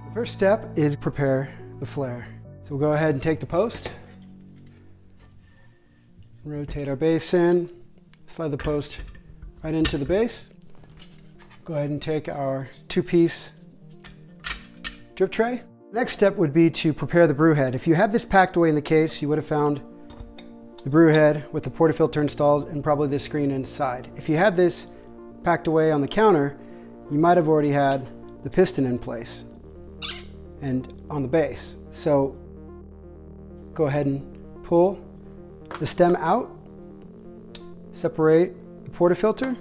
The first step is prepare the flare. So we'll go ahead and take the post, rotate our base in, slide the post right into the base. Go ahead and take our 2-piece drip tray. Next step would be to prepare the brew head. If you had this packed away in the case, you would have found the brew head with the portafilter installed and probably the screen inside. If you had this packed away on the counter, you might have already had the piston in place and on the base. So go ahead and pull the stem out, separate the portafilter.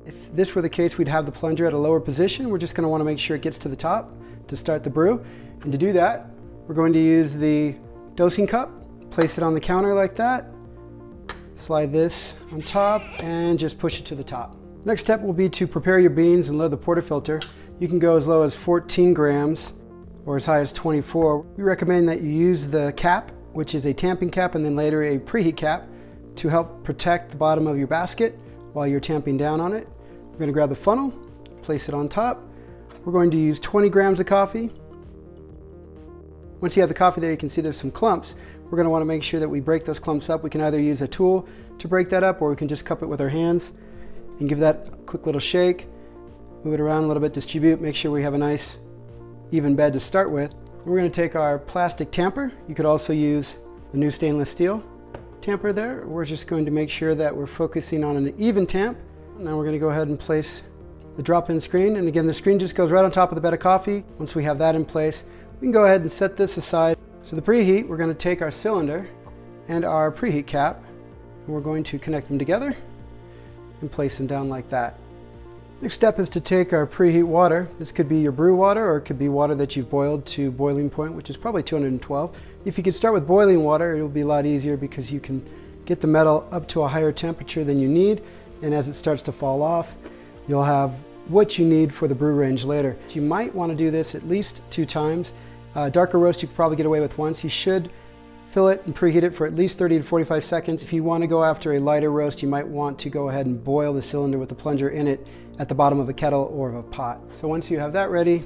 If this were the case, we'd have the plunger at a lower position. We're just going to want to make sure it gets to the top to start the brew. And to do that, we're going to use the dosing cup, place it on the counter like that, slide this on top, and just push it to the top. Next step will be to prepare your beans and load the portafilter. You can go as low as 14 grams or as high as 24. We recommend that you use the cap, which is a tamping cap, and then later a preheat cap to help protect the bottom of your basket while you're tamping down on it. We're going to grab the funnel, place it on top. We're going to use 20 grams of coffee. Once you have the coffee there, you can see there's some clumps. We're going to want to make sure that we break those clumps up. We can either use a tool to break that up, or we can just cup it with our hands and give that a quick little shake. Move it around a little bit, distribute, make sure we have a nice even bed to start with. We're going to take our plastic tamper. You could also use the new stainless steel tamper there. We're just going to make sure that we're focusing on an even tamp. Now we're going to go ahead and place the drop-in screen, and again the screen just goes right on top of the bed of coffee. Once we have that in place, we can go ahead and set this aside. So the preheat, we're going to take our cylinder and our preheat cap, and we're going to connect them together and place them down like that. Next step is to take our preheat water. This could be your brew water, or it could be water that you've boiled to boiling point, which is probably 212. If you could start with boiling water, it'll be a lot easier because you can get the metal up to a higher temperature than you need, and as it starts to fall off, you'll have what you need for the brew range later. You might want to do this at least 2 times. Darker roast you could probably get away with once. You should fill it and preheat it for at least 30 to 45 seconds. If you want to go after a lighter roast, you might want to go ahead and boil the cylinder with the plunger in it at the bottom of a kettle or of a pot. So once you have that ready,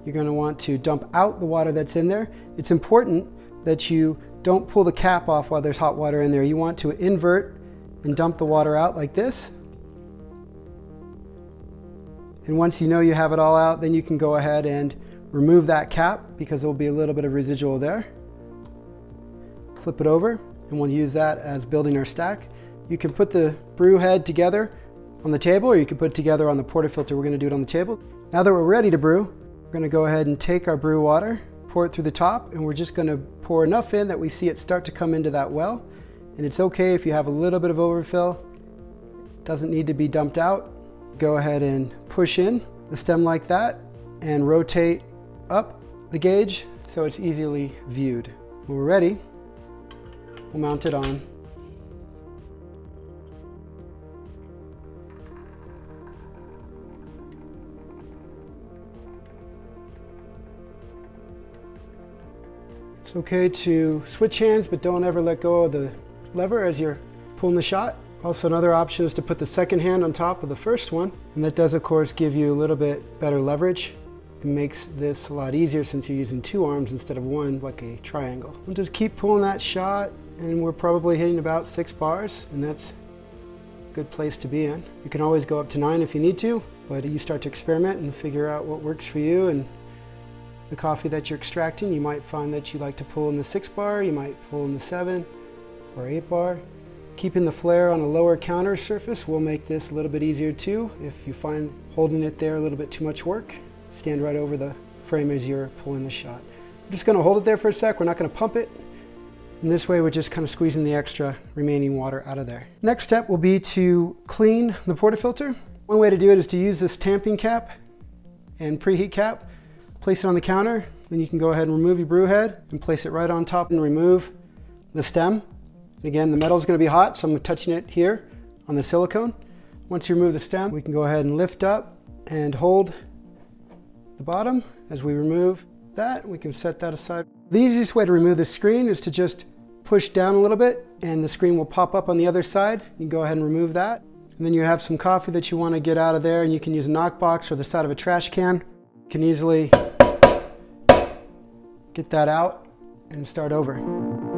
you're going to want to dump out the water that's in there. It's important that you don't pull the cap off while there's hot water in there. You want to invert and dump the water out like this. And once you know you have it all out, then you can go ahead and remove that cap because there will be a little bit of residual there. Flip it over, and we'll use that as building our stack. You can put the brew head together on the table, or you can put it together on the portafilter. We're going to do it on the table. Now that we're ready to brew, we're going to go ahead and take our brew water, pour it through the top, and we're just going to pour enough in that we see it start to come into that well. And it's okay if you have a little bit of overfill. It doesn't need to be dumped out. Go ahead and push in the stem like that and rotate up the gauge so it's easily viewed. When we're ready, we'll mount it on. It's okay to switch hands, but don't ever let go of the lever as you're pulling the shot. Also, another option is to put the second hand on top of the first one, and that does of course give you a little bit better leverage. It makes this a lot easier since you're using 2 arms instead of 1, like a triangle. And just keep pulling that shot, and we're probably hitting about 6 bars, and that's a good place to be in. You can always go up to 9 if you need to, but you start to experiment and figure out what works for you and the coffee that you're extracting. You might find that you like to pull in the 6 bar, you might pull in the 7 or 8 bar. Keeping the flare on a lower counter surface will make this a little bit easier too. If you find holding it there a little bit too much work, stand right over the frame as you're pulling the shot. I'm just going to hold it there for a sec. We're not going to pump it. And this way we're just kind of squeezing the extra remaining water out of there. Next step will be to clean the portafilter. One way to do it is to use this tamping cap and preheat cap. Place it on the counter, then you can go ahead and remove your brew head and place it right on top and remove the stem. And again, the metal is going to be hot, so I'm touching it here on the silicone. Once you remove the stem, we can go ahead and lift up and hold the bottom. As we remove that, we can set that aside. The easiest way to remove the screen is to just push down a little bit and the screen will pop up on the other side. You can go ahead and remove that. And then you have some coffee that you want to get out of there, and you can use a knockbox or the side of a trash can. You can easily get that out and start over.